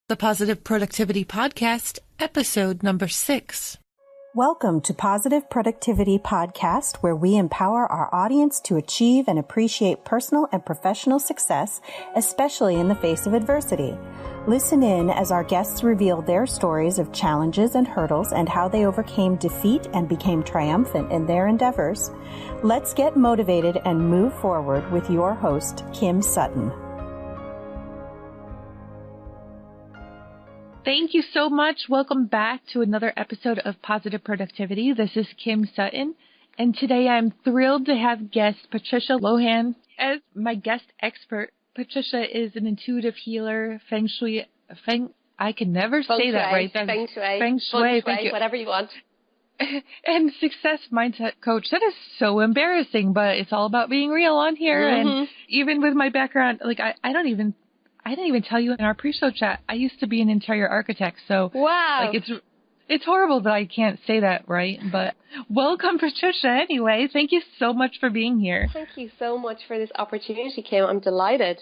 The Positive Productivity Podcast, episode number 6. Welcome to Positive Productivity Podcast, where we empower our audience to achieve and appreciate personal and professional success, especially in the face of adversity. Listen in as our guests reveal their stories of challenges and hurdles and how they overcame defeat and became triumphant in their endeavors. Let's get motivated and move forward with your host, Kim Sutton. Thank you so much. Welcome back to another episode of Positive Productivity. This is Kim Sutton, and today I'm thrilled to have guest Patricia Lohan as my guest expert. Patricia is an intuitive healer, Feng Shui, I can never say that right. Feng Shui. Feng Shui, thank you. Whatever you want. And success mindset coach. That is so embarrassing, but it's all about being real on here. Mm-hmm. And even with my background, like I didn't even tell you in our pre-show chat, I used to be an interior architect. So wow. Like it's horrible that I can't say that, right? But welcome, Patricia, anyway. Thank you so much for being here. Thank you so much for this opportunity, Kim. I'm delighted.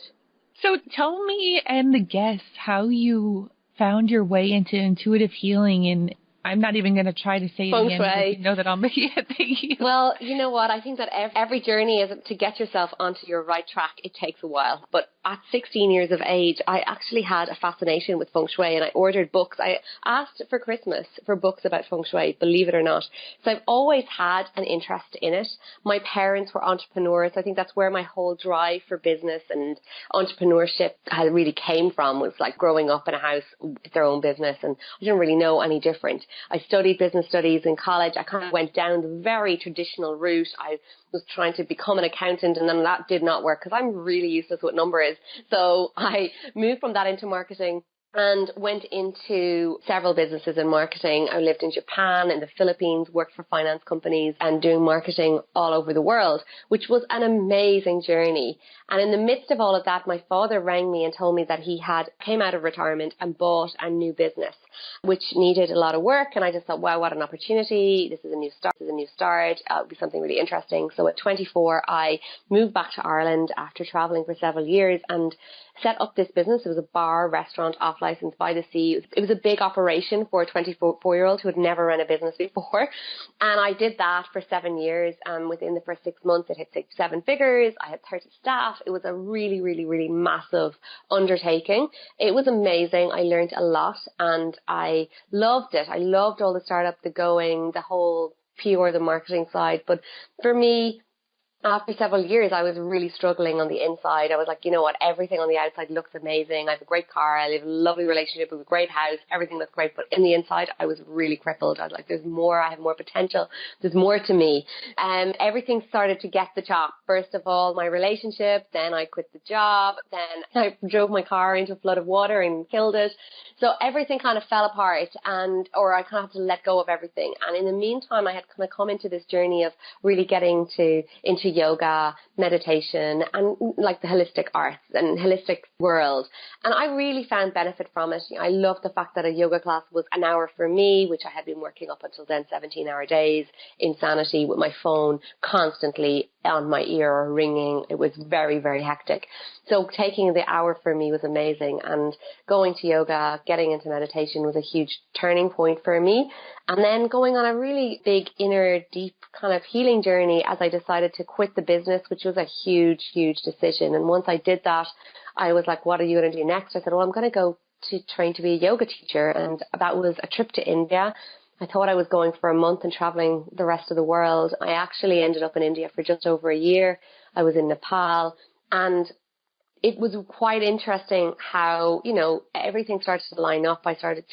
So tell me and the guests how you found your way into intuitive healing, and I'm not even going to try to say it Feng again. Shui. You know that I'll make it. Thank you. Well, you know what? I think that every journey is to get yourself onto your right track. It takes a while. But at 16 years of age, I actually had a fascination with Feng Shui, and I ordered books. I asked for Christmas for books about Feng Shui, believe it or not. So I've always had an interest in it. My parents were entrepreneurs. I think that's where my whole drive for business and entrepreneurship had really came from, was like growing up in a house with their own business, and I didn't really know any different. I studied business studies in college. I kind of went down the very traditional route. I was trying to become an accountant, and then that did not work because I'm really useless with numbers. So I moved from that into marketing and went into several businesses in marketing. I lived in Japan, in the Philippines, worked for finance companies and doing marketing all over the world, which was an amazing journey. And in the midst of all of that, my father rang me and told me that he came out of retirement and bought a new business, which needed a lot of work. And I just thought, wow, what an opportunity. This is a new start. It'll be something really interesting. So at 24, I moved back to Ireland after traveling for several years and set up this business. It was a bar, restaurant, off license by the sea. It was a big operation for a 24-year-old who had never run a business before. And I did that for 7 years. And within the first 6 months, it hit 7 figures. I had 30 staff. It was a really, really, really massive undertaking. It was amazing. I learned a lot and I loved it. I loved all the startup, the whole PR, the marketing side. But for me, after several years, I was really struggling on the inside. I was like, you know what, everything on the outside looks amazing. I have a great car. I live in a lovely relationship with a great house. Everything looks great. But in the inside, I was really crippled. I was like, there's more. I have more potential. There's more to me. Everything started to get the chop. First of all, my relationship. Then I quit the job. Then I drove my car into a flood of water and killed it. So everything kind of fell apart, or I kind of had to let go of everything. And in the meantime, I had kind of come into this journey of really getting into yoga, meditation, and like the holistic arts and holistic world. And I really found benefit from it. I loved the fact that a yoga class was an hour for me, which I had been working up until then, 17-hour days, insanity with my phone constantly on my ear or ringing. It was very, very hectic. So taking the hour for me was amazing. And going to yoga, getting into meditation was a huge turning point for me. And then going on a really big inner deep kind of healing journey as I decided to quit the business, which was a huge, huge decision. And once I did that, I was like, what are you going to do next? I said, well, I'm going to go to train to be a yoga teacher. And that was a trip to India. I thought I was going for a month and traveling the rest of the world. I actually ended up in India for just over a year. I was in Nepal, and it was quite interesting how, everything started to line up.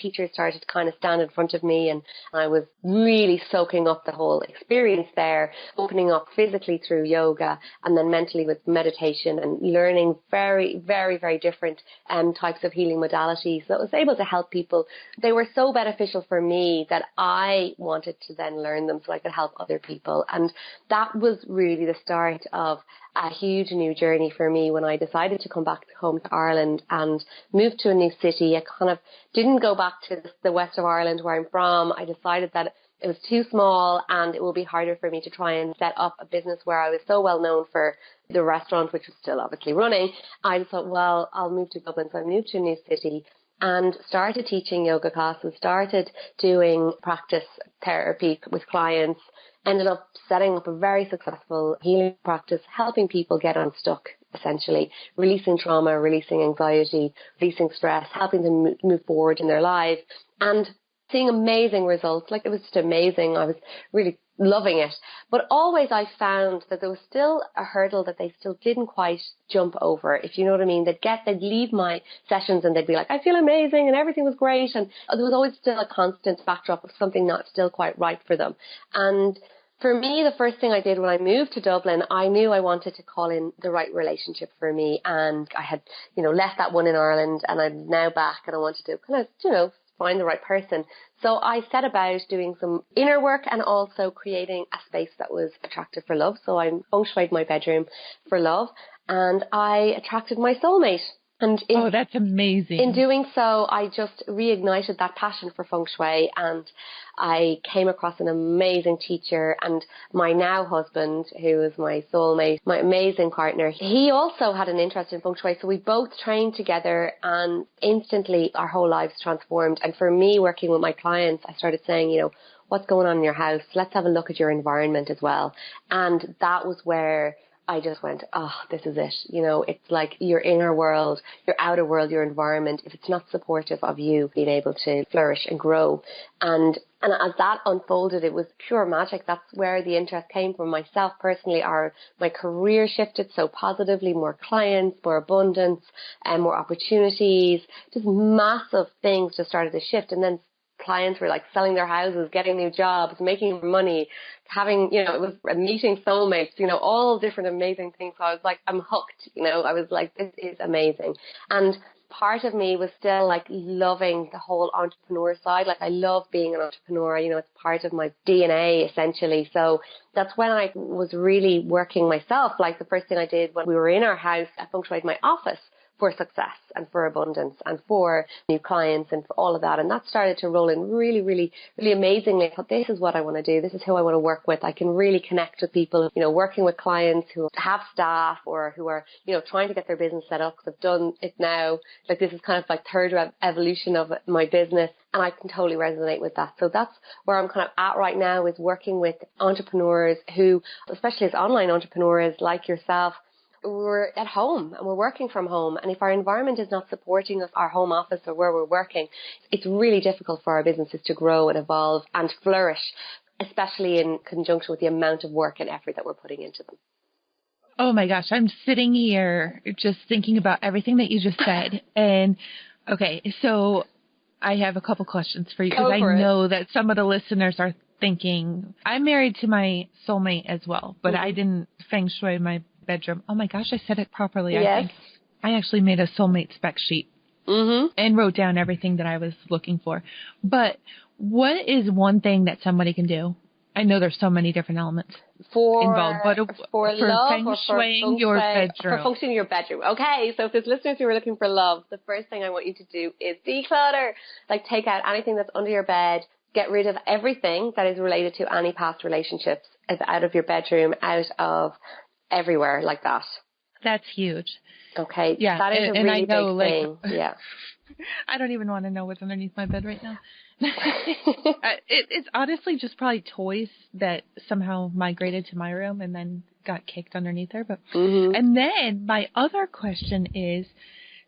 Teachers started to kind of stand in front of me, and I was really soaking up the whole experience there, opening up physically through yoga and then mentally with meditation and learning very, very, very different types of healing modalities. So I was able to help people. They were so beneficial for me that I wanted to then learn them so I could help other people. And that was really the start of a huge new journey for me when I decided to come back home to Ireland and move to a new city. I kind of didn't go back to the west of Ireland where I'm from. I decided that it was too small and it will be harder for me to try and set up a business where I was so well known for the restaurant, which was still obviously running. I just thought, well, I'll move to Dublin. So I moved to a new city. and started teaching yoga classes, started doing practice therapy with clients, ended up setting up a very successful healing practice, helping people get unstuck, essentially, releasing trauma, releasing anxiety, releasing stress, helping them move forward in their lives, and seeing amazing results. Like, it was just amazing. I was really loving it. But always I found that there was still a hurdle that they still didn't quite jump over, if you know what I mean. They'd leave my sessions and they'd be like, I feel amazing and everything was great. And there was always still a constant backdrop of something not still quite right for them. And for me, the first thing I did when I moved to Dublin, I knew I wanted to call in the right relationship for me. And I had, left that one in Ireland, and I'm now back, and I wanted to kind of, find the right person. So I set about doing some inner work and also creating a space that was attractive for love. So I feng shuied my bedroom for love, and I attracted my soulmate. And that's amazing. In doing so, I just reignited that passion for feng shui, and I came across an amazing teacher, and my now husband, who is my soulmate, my amazing partner, he also had an interest in feng shui. So we both trained together, and instantly our whole lives transformed. And for me, working with my clients, I started saying, what's going on in your house? Let's have a look at your environment as well. And that was where I just went, this is it. It's like your inner world, your outer world, your environment, if it's not supportive of you being able to flourish and grow. And as that unfolded, it was pure magic. That's where the interest came from. Myself personally, my career shifted so positively, more clients, more abundance, and more opportunities. Just massive things just started to shift. And then clients were like selling their houses, getting new jobs, making money, having, it was meeting soulmates, all different amazing things. So I was like, I'm hooked, I was like, this is amazing. And part of me was still like loving the whole entrepreneur side. Like, I love being an entrepreneur, it's part of my DNA essentially. So that's when I was really working myself. Like, the first thing I did when we were in our house, I feng shuied my office for success and for abundance and for new clients and for all of that. And that started to roll in really, really, really amazingly. I thought, this is what I want to do. This is who I want to work with. I can really connect with people, working with clients who have staff or who are, trying to get their business set up, because I've done it now. Like, this is kind of like third evolution of my business. And I can totally resonate with that. So that's where I'm kind of at right now, is working with entrepreneurs who, especially as online entrepreneurs like yourself, we're at home and we're working from home. And if our environment is not supporting us, our home office or where we're working, it's really difficult for our businesses to grow and evolve and flourish, especially in conjunction with the amount of work and effort that we're putting into them. Oh my gosh, I'm sitting here just thinking about everything that you just said. And okay, so I have a couple questions for you, because I know that some of the listeners are thinking, I'm married to my soulmate as well, but I didn't feng shui my bedroom. Oh my gosh, I said it properly. Yes. I think I actually made a soulmate spec sheet and wrote down everything that I was looking for. But what is one thing that somebody can do? I know there's so many different elements involved, but for love feng or for shuiing your bedroom. For feng shuiing your bedroom. Okay, so if there's listeners who are looking for love, the first thing I want you to do is declutter. Like, take out anything that's under your bed. Get rid of everything that is related to any past relationships. It's out of your bedroom, out of everywhere, like that. That's huge. Okay. Yeah. That is a really big thing. Yeah. I don't even want to know what's underneath my bed right now. It's honestly just probably toys that somehow migrated to my room and then got kicked underneath there. But and then my other question is,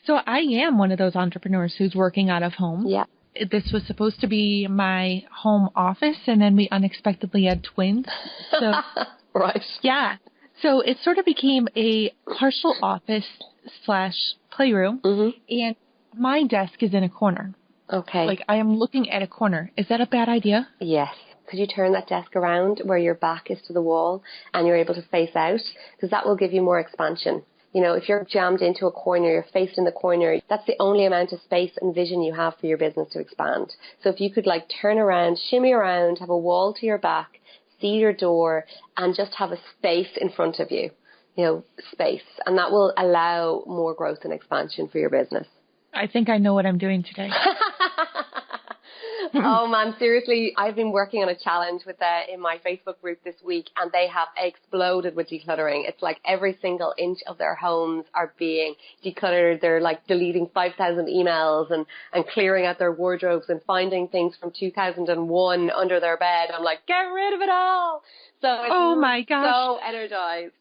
so I am one of those entrepreneurs who's working out of home. Yeah. This was supposed to be my home office, and then we unexpectedly had twins. So right. Yeah. So it sort of became a partial office / playroom, and my desk is in a corner. Okay. Like, I am looking at a corner. Is that a bad idea? Yes. Could you turn that desk around where your back is to the wall and you're able to face out? Because that will give you more expansion. If you're jammed into a corner, you're faced in the corner, that's the only amount of space and vision you have for your business to expand. So if you could turn around, shimmy around, have a wall to your back, see your door, and just have a space in front of you, space. And that will allow more growth and expansion for your business. I think I know what I'm doing today. Oh man, seriously, I've been working on a challenge with in my Facebook group this week, and they have exploded with decluttering. It's like every single inch of their homes are being decluttered. They're like deleting 5,000 emails and clearing out their wardrobes and finding things from 2001 under their bed. I'm like, get rid of it all. So it's my gosh. so energized.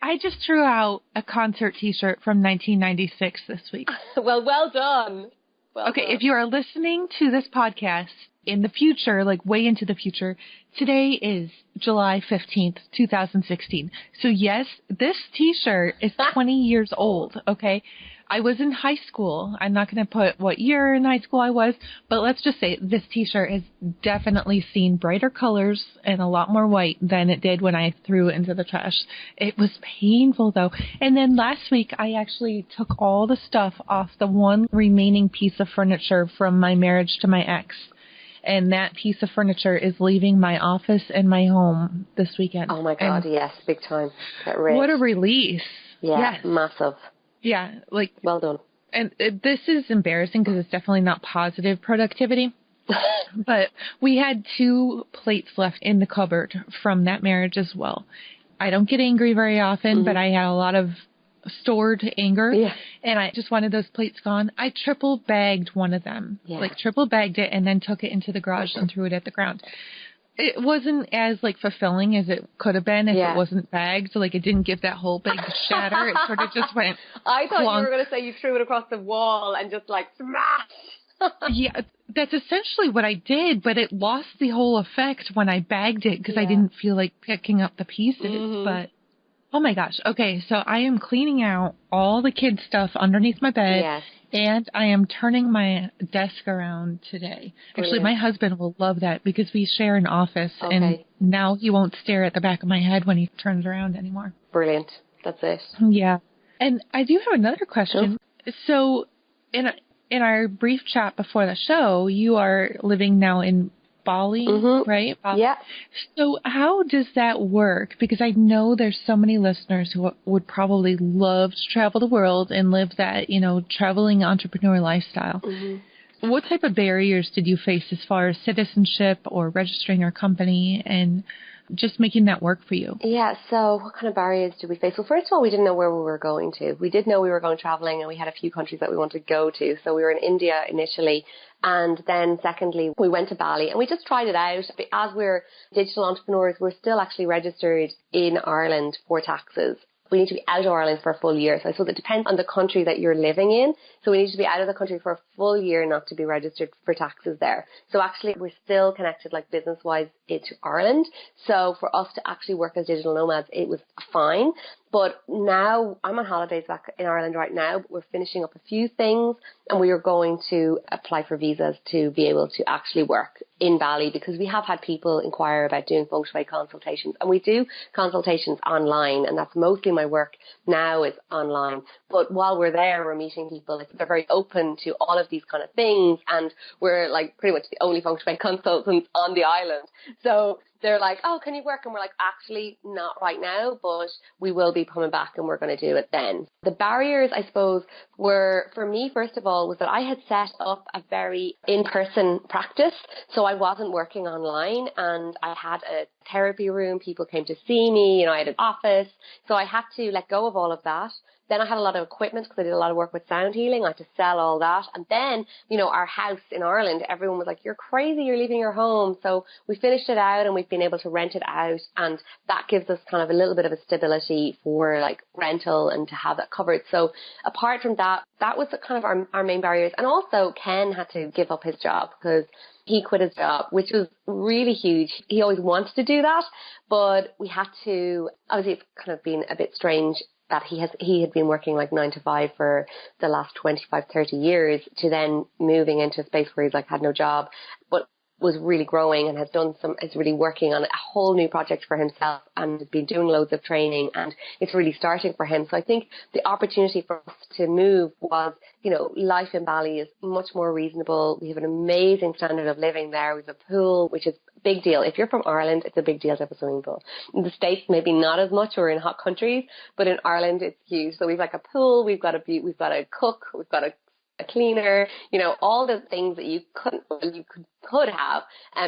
I just threw out a concert T-shirt from 1996 this week. Well done. Okay, if you are listening to this podcast in the future, like way into the future, today is July 15th, 2016. So yes, this T-shirt is 20 years old, okay? I was in high school. I'm not going to put what year in high school I was, but let's just say this T-shirt has definitely seen brighter colors and a lot more white than it did when I threw it into the trash. It was painful, though. And then last week, I actually took all the stuff off the one remaining piece of furniture from my marriage to my ex. And that piece of furniture is leaving my office and my home this weekend. Oh, my God, yes, big time. Get rid. What a release. Yeah, yes. Massive. Yeah, like... Well done. And this is embarrassing because it's definitely not positive productivity. But we had 2 plates left in the cupboard from that marriage as well. I don't get angry very often, but I had a lot of stored anger. Yeah. And I just wanted those plates gone. I triple bagged one of them. Yeah. Like triple bagged it and then took it into the garage and threw it at the ground. It wasn't as, like, fulfilling as it could have been if it wasn't bagged. Like, it didn't give that whole big shatter. It sort of just went I thought you were going to say you threw it across the wall and just, like, smash. Yeah, that's essentially what I did, but it lost the whole effect when I bagged it because I didn't feel like picking up the pieces. But, oh, my gosh. Okay, so I am cleaning out all the kids' stuff underneath my bed. Yes. And I am turning my desk around today. Actually, my husband will love that because we share an office, and now he won't stare at the back of my head when he turns around anymore. Brilliant. That's it. Yeah. And I do have another question. Sure. So in our brief chat before the show, you are living now in Bali, right? Bali. Yeah. So how does that work? Because I know there's so many listeners who would probably love to travel the world and live that, traveling entrepreneur lifestyle. What type of barriers did you face as far as citizenship or registering your company and just making that work for you? Yeah, so what kind of barriers did we face? Well, first of all, we didn't know where we were going to. We did know we were going traveling, and we had a few countries that we wanted to go to. So we were in India initially, and then secondly, we went to Bali, and we just tried it out. As we're digital entrepreneurs, we're still actually registered in Ireland for taxes. We need to be out of Ireland for a full year. So I suppose it depends on the country that you're living in. So we need to be out of the country for a full year not to be registered for taxes there. So actually we're still connected like business-wise to Ireland. So for us to actually work as digital nomads, it was fine. But now I'm on holidays back in Ireland right now. But we're finishing up a few things and we are going to apply for visas to be able to actually work in Bali because we have had people inquire about doing Feng Shui consultations. And we do consultations online, and that's mostly my work now is online. But while we're there, we're meeting people. They're very open to all of these kind of things, and we're like pretty much the only Feng Shui consultants on the island. So they're like, oh, can you work? And we're like, actually, not right now, but we will be coming back and we're going to do it then. The barriers, I suppose, were, for me, first of all, was that I had set up a very in-person practice. So I wasn't working online, and I had a therapy room. People came to see me. I had an office. So I had to let go of all of that. Then I had a lot of equipment because I did a lot of work with sound healing. I had to sell all that. And then, our house in Ireland, everyone was like, you're crazy, you're leaving your home. So we finished it out and we've been able to rent it out. And that gives us kind of a little bit of a stability for like rental and to have that covered. So apart from that, that was kind of our main barriers. And also Ken had to give up his job because he quit his job, which was really huge. He always wanted to do that, but we had to, obviously it's kind of been a bit strange that he had been working like 9 to 5 for the last 25, 30 years to then moving into a space where he's like had no job, but was really growing and is really working on a whole new project for himself and has been doing loads of training, and it's really starting for him. So I think the opportunity for us to move was, life in Bali is much more reasonable. We have an amazing standard of living there. We have a pool, which is a big deal. If you're from Ireland, it's a big deal to have a swimming pool. In the States, maybe not as much. We're in hot countries, but in Ireland, it's huge. So we've like a pool, we've got a cook, we've got a a cleaner, all the things that you could have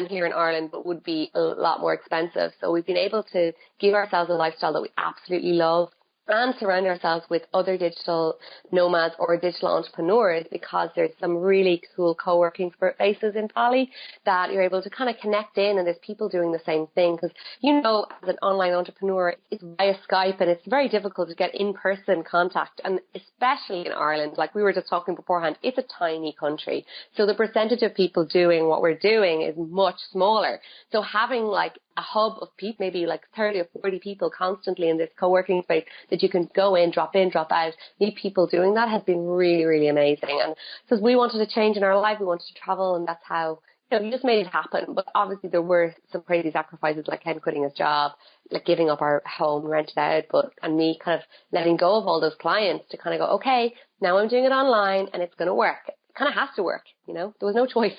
here in Ireland, but would be a lot more expensive. So we've been able to give ourselves a lifestyle that we absolutely love and surround ourselves with other digital nomads or digital entrepreneurs, because there's some really cool co-working spaces in Bali that you're able to kind of connect in, and there's people doing the same thing. Because, as an online entrepreneur, it's via Skype and it's very difficult to get in-person contact. And especially in Ireland, like we were just talking beforehand, it's a tiny country. So the percentage of people doing what we're doing is much smaller. So having like a hub of people, maybe like 30 or 40 people constantly in this co-working space that you can go in, drop out, meet people doing that, has been really, really amazing. And because we wanted to change in our life, we wanted to travel, and that's how, we just made it happen. But obviously there were some crazy sacrifices, like Ken quitting his job, like giving up our home, rented out, and me kind of letting go of all those clients to kind of go, okay, now I'm doing it online and it's going to work. It kind of has to work, there was no choice.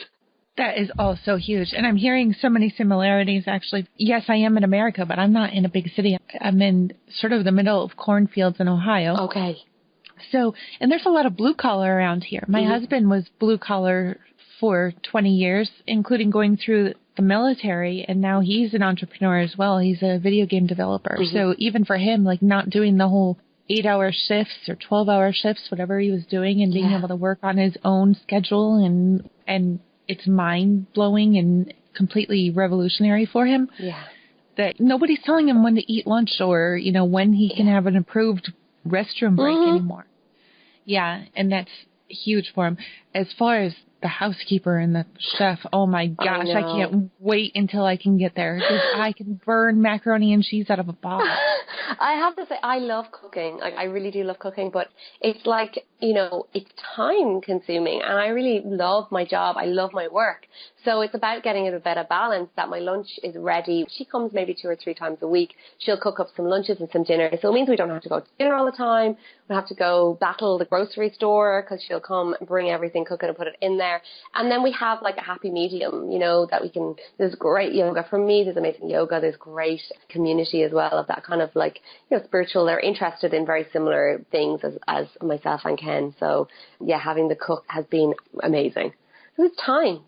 That is all so huge. And I'm hearing so many similarities, actually. Yes, I am in America, but I'm not in a big city. I'm in sort of the middle of cornfields in Ohio. Okay. So, and there's a lot of blue collar around here. My husband was blue collar for 20 years, including going through the military, and now he's an entrepreneur as well. He's a video game developer. So even for him, like not doing the whole 8-hour shifts or 12-hour shifts, whatever he was doing, and being able to work on his own schedule, and it's mind-blowing and completely revolutionary for him. Yeah. That nobody's telling him when to eat lunch or, when he can have an approved restroom break anymore. Yeah, and that's huge for him. As far as the housekeeper and the chef, oh my gosh, I can't wait until I can get there, because I can burn macaroni and cheese out of a box. I have to say, I love cooking. I really do love cooking, but it's like, it's time consuming, and I really love my job. I love my work. So it's about getting a better balance, that my lunch is ready. She comes maybe 2 or 3 times a week. She'll cook up some lunches and some dinner. So it means we don't have to go to dinner all the time. We have to go battle the grocery store, because she'll come and bring everything, cook it and put it in there. And then we have like a happy medium, that we can, there's great yoga. For me, there's amazing yoga. There's great community as well of that kind of like, spiritual. They're interested in very similar things as myself and Ken. So yeah, having the cook has been amazing. It's time,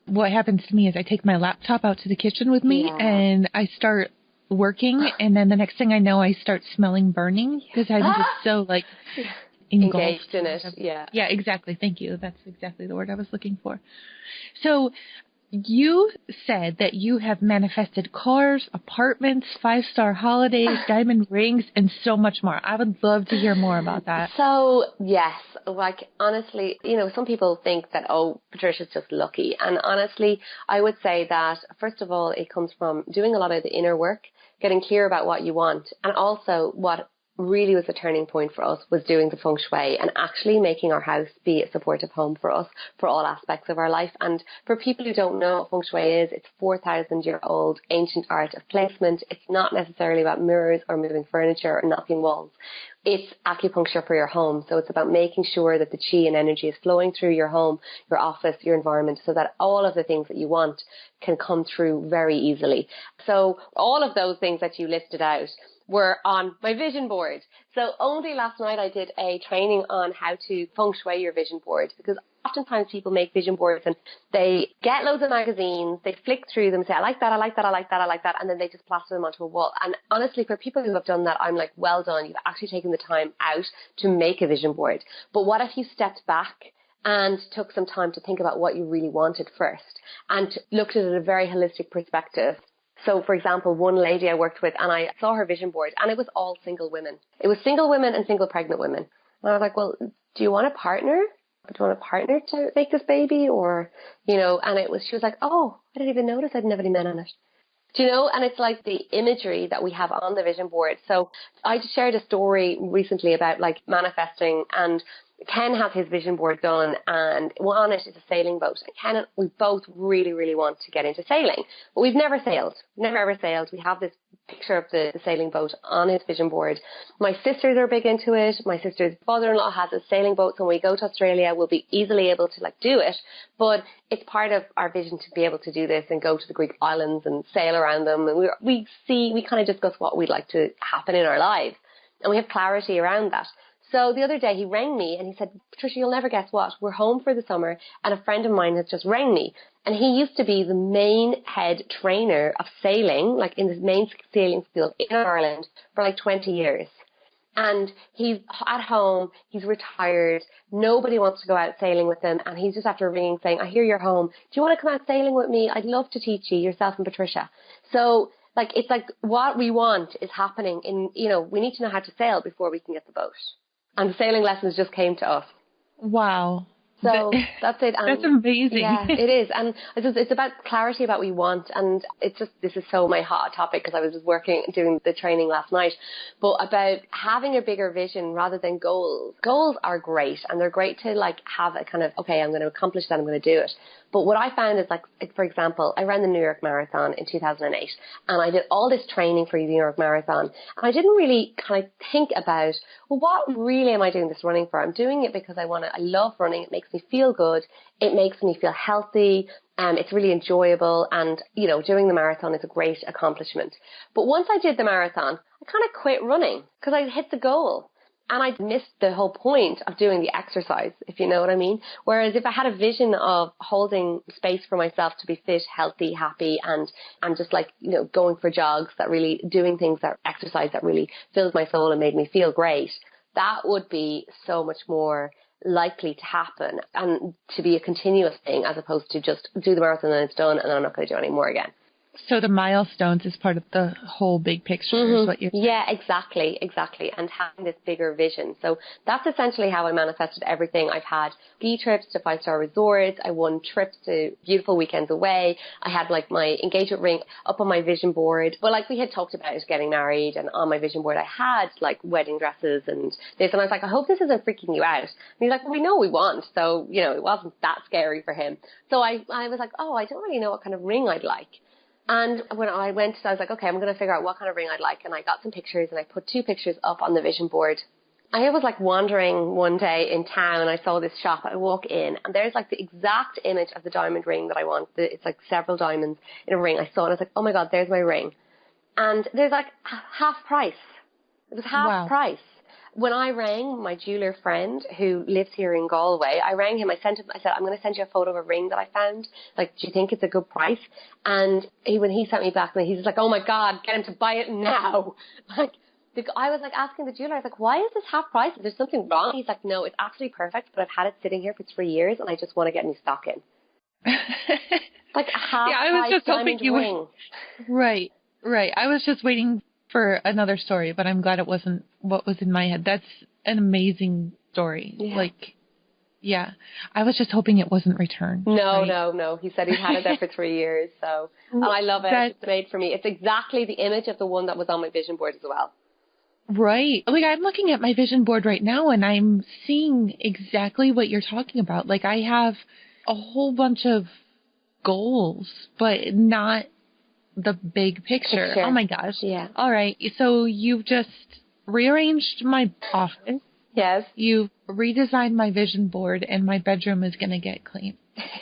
What happens to me is I take my laptop out to the kitchen with me and I start working, and then the next thing I know, I start smelling burning, because I'm just so like engaged in it. Yeah, exactly. Thank you. That's exactly the word I was looking for. So you said that you have manifested cars, apartments, 5-star holidays, diamond rings, and so much more. I would love to hear more about that. So, yes, like, honestly, some people think that, Patricia's just lucky. And honestly, I would say that, first of all, it comes from doing a lot of the inner work, getting clear about what you want, and also what really was a turning point for us was doing the Feng Shui and actually making our house be a supportive home for us for all aspects of our life. And for people who don't know what Feng Shui is, it's 4,000-year-old ancient art of placement. It's not necessarily about mirrors or moving furniture or knocking walls. It's acupuncture for your home. So it's about making sure that the chi and energy is flowing through your home, your office, your environment, so that all of the things that you want can come through very easily. So all of those things that you listed out were on my vision board. So only last night I did a training on how to feng shui your vision board, because oftentimes people make vision boards and they get loads of magazines, they flick through them, say, I like that, I like that, I like that, I like that, and then they just plaster them onto a wall. And honestly, for people who have done that, I'm like, well done. You've actually taken the time out to make a vision board. But what if you stepped back and took some time to think about what you really wanted first and looked at it at a very holistic perspective? So, for example, one lady I worked with, and I saw her vision board, and it was all single women. It was single women and single pregnant women. And I was like, well, do you want a partner? Do you want a partner to make this baby? Or, and she was like, oh, I didn't even notice I'd never met on it. Do you know? And it's like the imagery that we have on the vision board. So I just shared a story recently about like manifesting, and Ken has his vision board done, and on it is a sailing boat. And Ken and we both really, really want to get into sailing, but we've never sailed. Never ever sailed. We have this picture of the sailing boat on his vision board. My sisters are big into it. My sister's father-in-law has a sailing boat, so when we go to Australia, we'll be easily able to do it. But it's part of our vision to be able to do this and go to the Greek islands and sail around them. And we kind of discuss what we'd like to happen in our lives, and we have clarity around that. So the other day he rang me and he said, Patricia, you'll never guess what. We're home for the summer and a friend of mine has just rang me. And he used to be the main head trainer of sailing, like in the main sailing school in Ireland for like 20 years. And he's at home, he's retired, nobody wants to go out sailing with him, and he's just after ringing saying, I hear you're home. Do you want to come out sailing with me? I'd love to teach you, yourself and Patricia. So, like, it's like what we want is happening in, we need to know how to sail before we can get the boat. And the sailing lessons just came to us. Wow. So that's it. And that's amazing. Yeah, it is. And it's about clarity about what we want. And this is so my hot topic because I was just doing the training last night. But about having a bigger vision rather than goals. Goals are great and they're great to like have a kind of, okay, I'm going to accomplish that, I'm going to do it. But what I found is like, for example, I ran the New York Marathon in 2008 and I did all this training for the New York Marathon. And I didn't really kind of think about, well, what really am I doing this running for? I'm doing it because I love running. It makes me feel good. It makes me feel healthy. It's really enjoyable. And, doing the marathon is a great accomplishment. But once I did the marathon, I kind of quit running because I hit the goal. And I missed the whole point of doing the exercise, if you know what I mean. Whereas if I had a vision of holding space for myself to be fit, healthy, happy, and just like, going for jogs that really, doing things that exercise that really filled my soul and made me feel great, that would be so much more likely to happen and to be a continuous thing as opposed to just do the marathon and it's done and I'm not going to do it anymore again. So the milestones is part of the whole big picture is what you're saying. Yeah, exactly. And having this bigger vision. So that's essentially how I manifested everything. I've had ski trips to 5-star resorts. I won trips to beautiful weekends away. I had like my engagement ring up on my vision board. Well, like we had talked about getting married and on my vision board I had like wedding dresses and this. And I was like, I hope this isn't freaking you out. And he's like, well, we know what we want. So, it wasn't that scary for him. So I was like, oh, I don't really know what kind of ring I'd like. And when I went, I was like, okay, I'm going to figure out what kind of ring I'd like. And I got some pictures and I put 2 pictures up on the vision board. I was like wandering one day in town and I saw this shop. I walk in and there's like the exact image of the diamond ring that I want. It's like several diamonds in a ring. I saw it and I was like, oh my God, there's my ring. And there's like half price. It was half price. When I rang my jeweler friend who lives here in Galway, I rang him. I said, I'm going to send you a photo of a ring that I found. Like, do you think it's a good price? And when he sent me back, he's just like, oh my God, get him to buy it now. Like, I was like asking the jeweler, I was like, why is this half price? Is there something wrong? He's like, no, it's actually perfect, but I've had it sitting here for 3 years and I just want to get new stock in. Like a half price diamond ring. Right. I was just waiting for another story, but I'm glad it wasn't what was in my head. That's an amazing story. Yeah. I was just hoping it wasn't returned. No. He said he'd had it there for 3 years. So I love it. It's made for me. It's exactly the image of the one that was on my vision board as well. Right. Like I'm looking at my vision board right now and I'm seeing exactly what you're talking about. Like I have a whole bunch of goals, but not the big picture. Oh my gosh. Yeah. All right. So you've just rearranged my office. Yes. You've redesigned my vision board and my bedroom is going to get clean.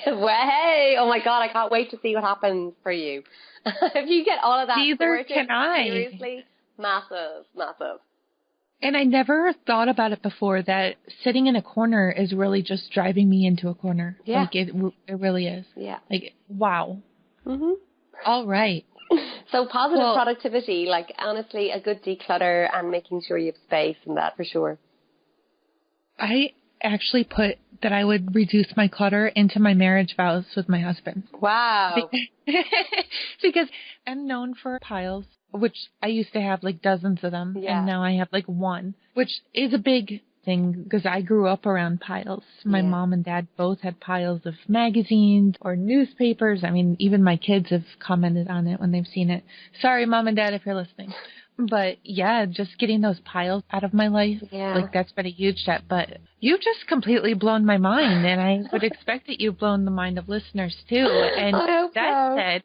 Well, hey, oh my God, I can't wait to see what happens for you. If you get all of that Neither can I. Seriously, massive. And I never thought about it before that sitting in a corner is really just driving me into a corner. Yeah. Like it really is. Yeah. Like, wow. Mm-hmm. All right. So positive productivity, like honestly, a good declutter and making sure you have space and that for sure. I actually put that I would reduce my clutter into my marriage vows with my husband. Wow. Because I'm known for piles, which I used to have like dozens of them. Yeah. And now I have like one, which is a big thing because I grew up around piles. My mom and dad both had piles of magazines or newspapers. I mean, even my kids have commented on it when they've seen it. Sorry, Mom and Dad, if you're listening. But yeah, just getting those piles out of my life, like that's been a huge step. But you've just completely blown my mind, and I would expect that you've blown the mind of listeners too. And that said,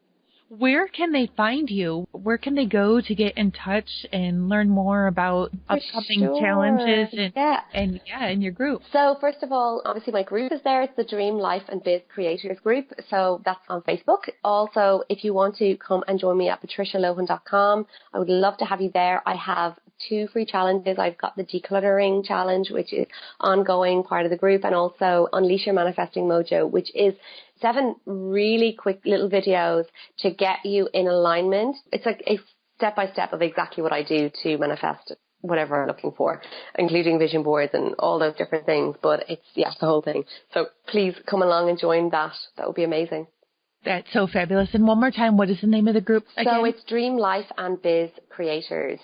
where can they find you? Where can they go to get in touch and learn more about upcoming challenges and your group? So first of all, obviously my group is there. It's the Dream Life and Biz Creators Group. So that's on Facebook. Also, if you want to come and join me at patricialohan.com, I would love to have you there. I have 2 free challenges. I've got the decluttering challenge, which is ongoing part of the group, and also Unleash Your Manifesting Mojo, which is 7 really quick little videos to get you in alignment. It's like a step-by-step of exactly what I do to manifest whatever I'm looking for, including vision boards and all those different things. But it's, the whole thing. So please come along and join that. That would be amazing. That's so fabulous. And one more time, what is the name of the group again? So it's Dream Life and Biz Creators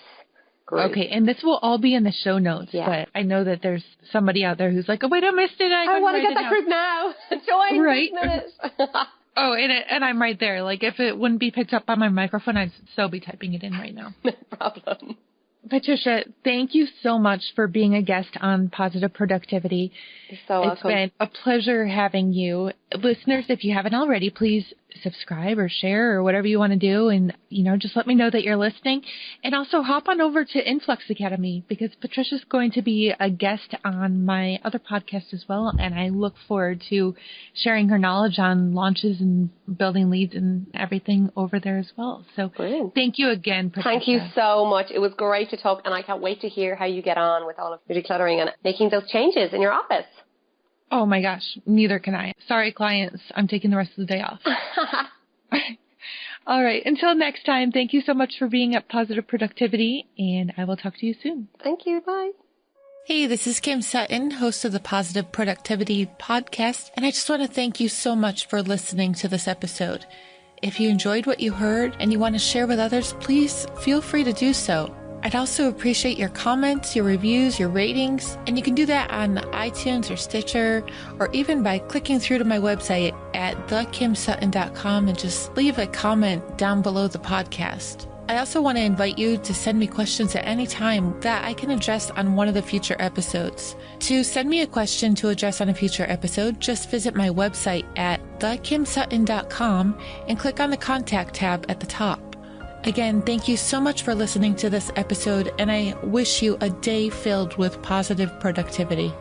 Group. Okay, and this will all be in the show notes, but I know that there's somebody out there who's like, oh, wait, I missed it. I want to get that group now. Join right. this minute. Oh, and I'm right there. Like, if it wouldn't be picked up by my microphone, I'd still be typing it in right now. No problem. Patricia, thank you so much for being a guest on Positive Productivity. You're so welcome. It's been a pleasure having you. Listeners, if you haven't already, please subscribe or share or whatever you want to do. And, just let me know that you're listening. And also hop on over to Influx Academy, because Patricia's going to be a guest on my other podcast as well. And I look forward to sharing her knowledge on launches and building leads and everything over there as well. So brilliant. Thank you again, Patricia. Thank you so much. It was great to talk, and I can't wait to hear how you get on with all of your decluttering and making those changes in your office. Oh my gosh, neither can I. Sorry, clients. I'm taking the rest of the day off. All right. Until next time, thank you so much for being at Positive Productivity, and I will talk to you soon. Thank you. Bye. Hey, this is Kim Sutton, host of the Positive Productivity Podcast, and I just want to thank you so much for listening to this episode. If you enjoyed what you heard and you want to share with others, please feel free to do so. I'd also appreciate your comments, your reviews, your ratings, and you can do that on iTunes or Stitcher, or even by clicking through to my website at thekimsutton.com and just leave a comment down below the podcast. I also want to invite you to send me questions at any time that I can address on one of the future episodes. To send me a question to address on a future episode, just visit my website at thekimsutton.com and click on the Contact tab at the top. Again, thank you so much for listening to this episode, and I wish you a day filled with positive productivity.